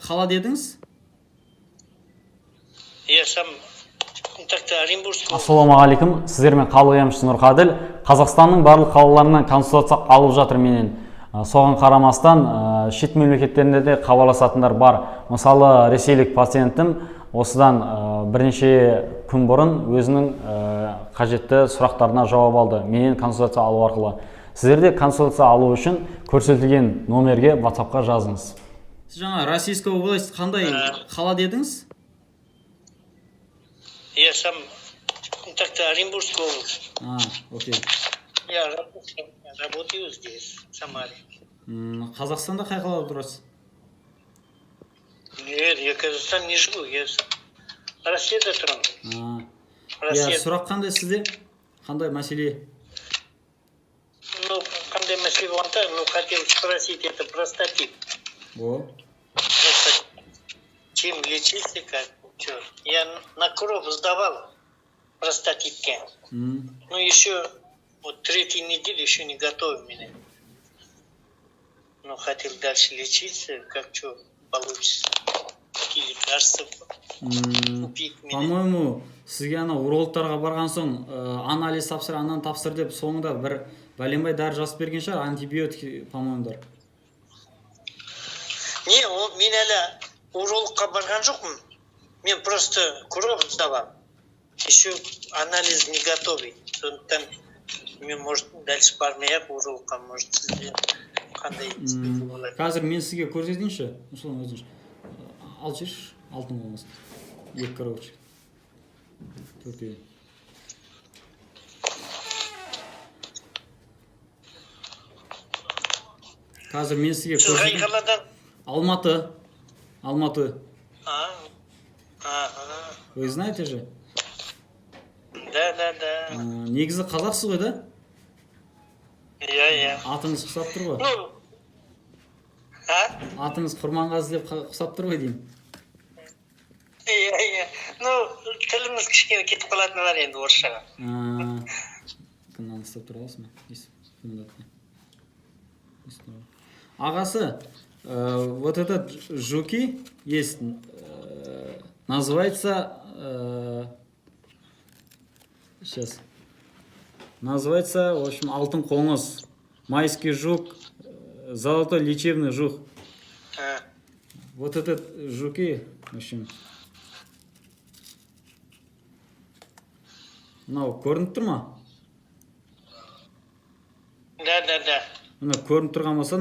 қала дедіңіз? Я сам Оренбургский. Ассалаумағалейкум, сіздермен қабыл емші Нұрқаділ. Қазақстанның барлық қалаларынан консультация алып жатыр менен. Соған қарамастан шет мемлекеттерінде де хабарласатындар бар. Мысалы, ресейлік пациентім осыдан бірнеше күн бұрын өзінің қажетті сұрақтарына жауап алды. Менен консультация алу арқылы. Сіздер де консультация алу үшін көрсетілген номерге WhatsApp-қа жазыңыз. Сіз жаңа Российская область қандай қала дедіңіз? Я сам Оренбургской области. Окей. Я работаю здесь, в Самаре. Қазақстанда қай қалада тұрасыз? Нет, я в Казахстане не живу, я в Россияда тұрам. Сұрақ қандай сізде? Қандай мәселе? Ну, қандай мәселе болғанда, хотел спросить, это простатит. Чем лечиться, как? Я на кровь сдавал простатитке. Ну, еще вот 3-й неделе еще не готовы меня. Но хотел дальше лечиться, как что получится. Какие лекарства купить мне. По-моему, сізге ана урологтарға барған соң анализ тапсыр, анан тапсыр деп соңында бір бәленбай дәрі жазып берген шығар, антибиотик, по-моему. Не, мен әлі урологқа барған жоқпын. Мен просто кровь сдавал. Еще анализ не готовый. Сондықтан мен, может, дальше бармай-ақ урологқа, может, сізде қандай болады. Қазір мен сізге көрсетейінші. Осылай өзіңіз. Ал жерші, алтын болмасын. 2 коробочка. Төртеу. Қазір мен сізге көрсетейін. Сіз қай қаладан? Алматы. Вы знаете же? Да. Негізі қазақсыз ғой, да? Иә. Атыңыз құсап тұр ғой? Атыңыз Құрманғазы деп құсап тұр ғой деймін. Иә. Ну, тіліміз кішкене кетіп қалатыны бар енді орысшаға. Кімнен ұстап тұр аласың ба? Ағасы, вот этот жуки есть, называется, сейчас, называется, в общем, алтын қоңыз, майский жук, золотой лечебный жук. Вот этот жуки, в общем, мынау көрініп тұр ма? Да. Мына көрініп тұрған болса,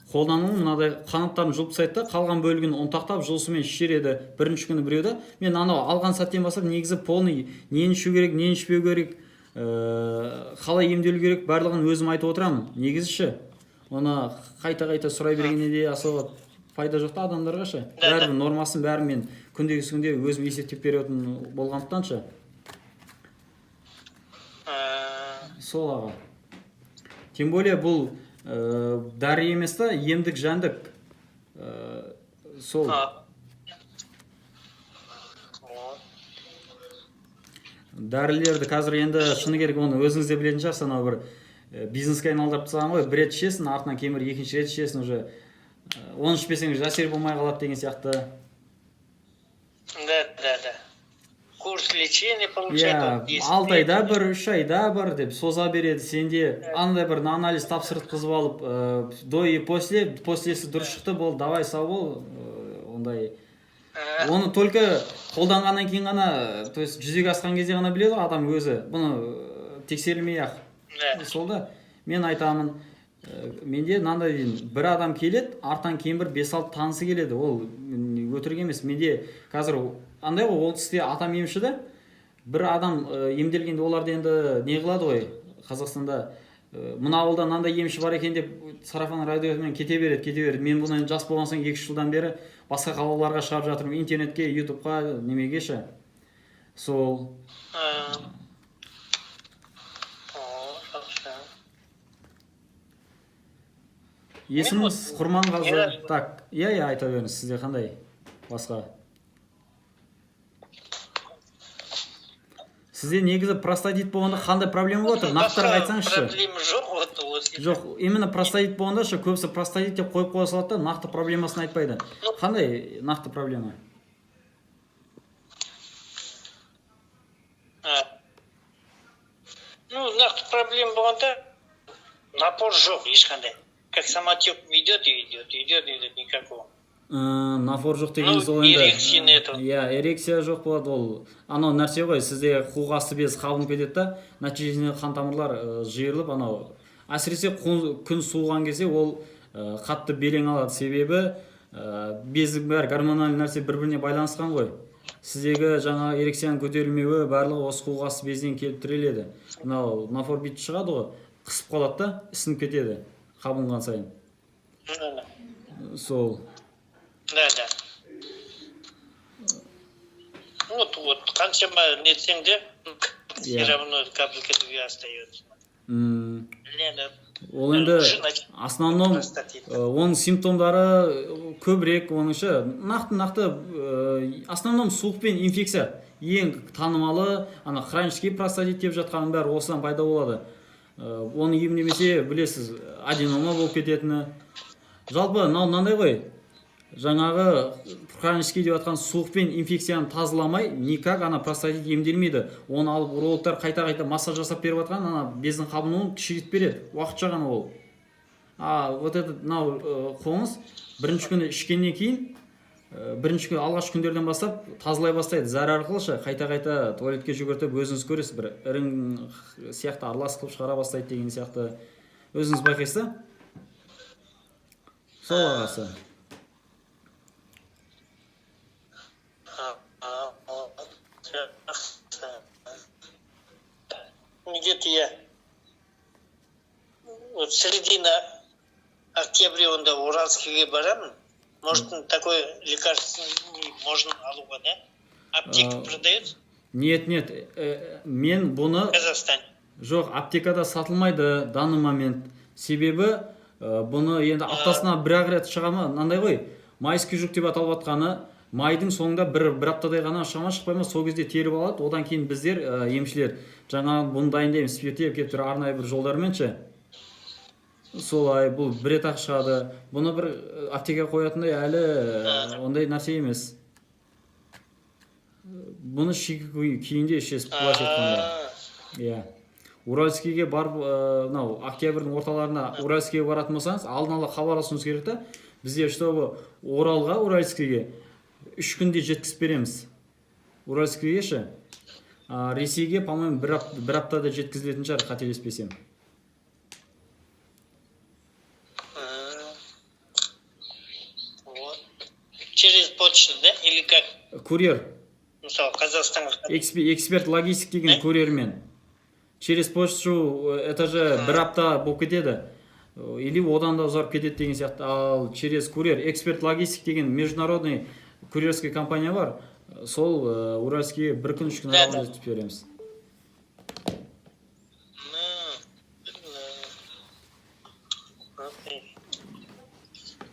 қолдану мынадай қанаттарын жұлып тастайды да, қалған бөлігін ұнтақтап жылсымен шешереді. Бірінші күні біреуді. Мен анау алған сәттен бастап негізі полный нені ішу керек, нені ішпеу керек, қалай емделу керек, барлығын өзім айтып отырамын. Негізі оны қайта сұрай бергенде де аса пайда жоқ та адамдарға ше. Бәрі нормасын бәрін мен күндегісі күнде өзім есептеп беретін болғандықтан. Сол аға. Тем более бұл дәрі емес та, емдік жәндік. Сол. Дәрілерді қазір енді шыны керек, оны өзіңіз де білетін шығарсыз, анау бір бизнеске айналдырып тастаған ғой, бір рет ішесің, артынан кемір екінші рет ішесің уже. Оны ішпесеңіз әсер болмай қалады деген сияқты. Да. Курс лечения получает. 6 айда бір, 3 айда бір деп соза береді. Сенде андай бір анализ тапсыртқызып алып, до и послесі дұрыс шықты бол, давай сау бол, ондай. Оны только қолданғаннан кейін ғана, то есть жүзеге асқан кезде ғана біледі адам өзі. Бұны тексерілмей-ақ. Сол да мен айтамын, менде мынандай деймін, бір адам келеді, артан кейін бір 5-6 танысы келеді. Ол өтірік емес. Менде қазір андай ғой, ол түсте атам емші да, бір адам емделгенде оларды енді не қылады ғой, Қазақстанда мына ауылда мынандай емші бар екен деп сарафан радиомен кете береді. Мен бұны жас болған соң 2 жылдан бері басқа қалаларға шығарып жатырмын, интернетке, ютубқа, немеге ше. Сол. Есіміңіз Құрманғазы. Так, айта беріңіз, сізде қандай басқа? Сізде негізі простатит болғанда қандай проблема болып жатыр? Нақтырақ айтсаңызшы. Проблема жоқ вот осы. Жоқ, именно простатит болғанда ше көбісі простатит деп қойып қоя салады да, нақты проблемасын айтпайды. Қандай нақты проблема? Ну, нақты проблема болғанда напор жоқ ешқандай. Как самотек идет и идет, идет и идет, никакого. Нафор жоқ деген Ну, сол енді. эрекция нету. Иә, эрекция жоқ болады, ол анау нәрсе ғой, сізде қуық асты безі қабынып кетеді да, нәтижесінде қан тамырлар жиырылып, анау әсіресе күн суыған кезде ол қатты белең алады, себебі бездің бәрі гормональный нәрсе бір-біріне байланысқан ғой. Сіздегі жаңа эрекцияның көтерілмеуі барлығы осы қуық асты безінен келіп тіреледі. Мынау нафор бүйтіп шығады ғой, қысып қалады да, ісініп кетеді қабынған сайын. Сол. Да. Вот, қаншама нетсең де, все равно капелька остается. Ол енді основном оның симптомдары көбірек, оныңшы нақты основном суық пен инфекция ең танымалы, ана хронический простатит деп жатқаның бәрі осыдан пайда болады. Оны емдемесе білесіз, аденома болып кететіні. Жалпы мынандай ғой, жаңағы хронический деп жатқан суық пен инфекцияны тазаламай никак ана простатит емделмейді. Оны алып урологтар қайта массаж жасап беріп жатқан, ана бездің қабынуын кішірейтіп береді, уақытша ғана ол. Вот этот мынау қоңыз бірінші күні ішкеннен кейін, бірінші күні алғашқы күндерден бастап тазалай бастайды. Зәр арқылы қайта туалетке жүгіртіп өзіңіз көресіз, бір ірің сияқты аралас қылып шығара бастайды деген сияқты өзіңіз байқайсыз да? Сол ағасы. Где-то я вот середина октября онда Уральскийге барамын. Может, такое лекарство можно алуға, да? Аптека продается? Нет, мен бұны... Казахстан. Жоқ, аптекада сатылмайды данный момент. Себебі бұны енді аптасына бір-ақ рет шығама, мынандай ғой, майский жүк деп аталып жатқаны, майдың соңында бір аптадай ғана шықпай ма, сол кезде теріп алады. Одан кейін біздер емшілер жаңа бұны дайындаймыз, спиртеп кетіп арнайы бір жолдарменше. Солай, бұл бір рет ақ шығады. Бұны бір аптекаға қоятындай әлі ондай нәрсе емес. Бұны шикі күйінде ішесіз, былайша айтқанда. Иә. Уральскийге барып, октябрьдің орталарына Уральскийге баратын болсаңыз, алдын ала хабарласуыңыз керек та. Бізде чтобы Оралға, Уральскийге 3 күнде жеткізіп береміз. Уральскийге ше. Ресейге, по-моему, бір аптада жеткізілетін шығар, қателеспесем. Через почту, да? Или как? Курьер. Мысалы, Қазақстанға... Эксперт логистик деген курьермен. Через почту это же бір апта болып кетеді. Или одан да ұзарып кетеді деген сияқты. Ал через курьер, эксперт логистик деген международный курьерский компания бар. Сол Уральскийге бір күн 3 күн аралығында жеткізіп береміз.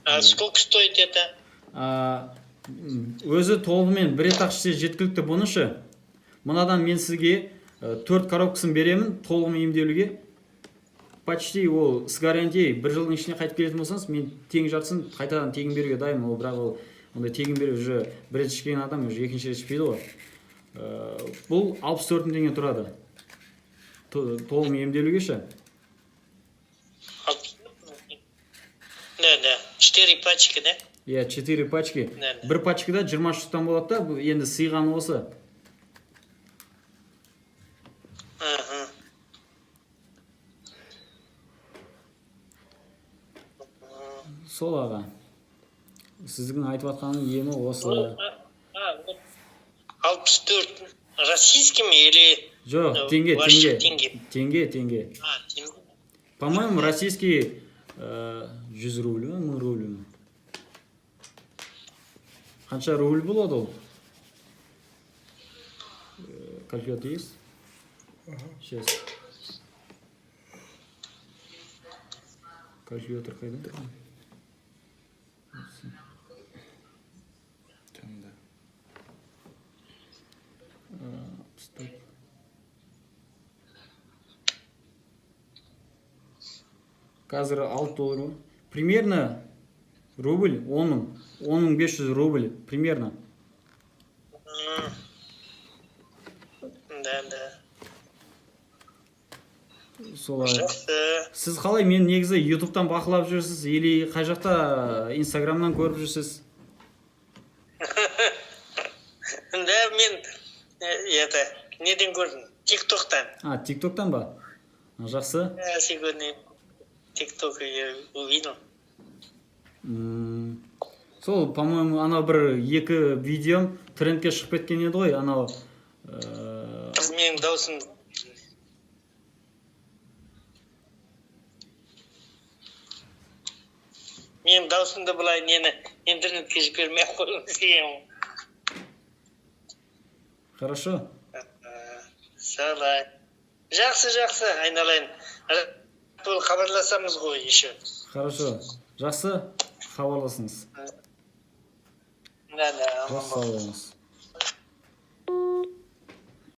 А сколько стоит это? Өзі толығымен бір рет ақ ішсе жеткілікті. Бұнышы, мынадан мен сізге 4 коробкасын беремін толығымен емделуге. Почти ол с гарантией бір жылдың ішіне қайтып келетін болсаңыз, мен тең жартысын қайтадан тегін беруге дайынмын. Ол бірақ ол ондай тегін беру уже бір рет ішкен адам уже екінші рет ішпейді ғой. Бұл 64 теңге тұрады. Толығымен емделуге ше. Да. 4 пачки, да? Иә, 4 пачки. Бір пачкада 20 штуктан болады да, бұл енді сыйғаны осы. Сол аға. Сіздің айтып жатқаның емі осы. 64 российскими или... Жоқ, теңге. По-моему, российский 100 рубль, 1000 рубль. Қанша рубль болады ол? Калькулятор есть? Сейчас. Калькулятор қайда? қазір $6 ма? Примерно рубль 10.500 рубль примерно. Да. Солай. Жақсы. Сіз қалай, мен негізі ютубтан бақылап жүрсіз или қай жақта инстаграмнан көріп жүрсіз? Да, мен неден көрдім? ТикТоктан. Тиктоктан ба? Жақсы. Я сегодня ТикТок увидел. Сол, по-моему, анау бір екі видеом трендке шығып кеткен еді ғой, анау. Қыз менің даусым. Менің даусымды былай нені интернетке жібермей ақ қойғым келген. Хорошо. Солай. Жақсы, айналайын. Хабарласамыз ғой еще. Хорошо. Жақсы, хабарласыңыз. Да, аман Сау болыңыз.